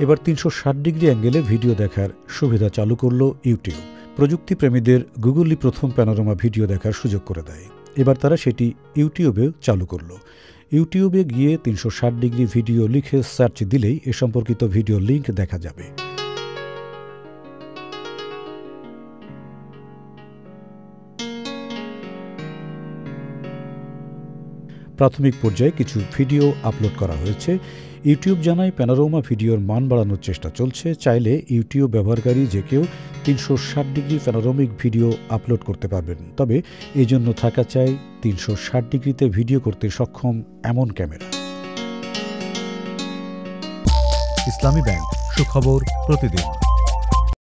এবার 360 ডিগ্রি অ্যাঙ্গেলে ভিডিও দেখার সুবিধা চালু করল ইউটিউব। প্রযুক্তিপ্রেমীদের গুগলই প্রথম প্যানোরামা ভিডিও দেখার সুযোগ করে দেয়। এবার তারা সেটি ইউটিউবেও চালু করল। ইউটিউবে গিয়ে 360 ডিগ্রি ভিডিও লিখে সার্চ দিলেই এ সম্পর্কিত ভিডিও লিঙ্ক দেখা যাবে। প্রাথমিক পর্যায়ে কিছু ভিডিও আপলোড করা হয়েছে। ইউটিউব জানায় প্যানোরামা ভিডিওর মান বাড়ানোর চেষ্টা চলছে। চাইলে ইউটিউব ব্যবহারকারী যে কেউ 360 ডিগ্রি প্যানোরামিক ভিডিও আপলোড করতে পারবেন, তবে এই জন্য থাকা চাই 360 ডিগ্রিতে ভিডিও করতে সক্ষম এমন ক্যামেরা। ইসলামী ব্যাংক, সুখবর প্রতিদিন।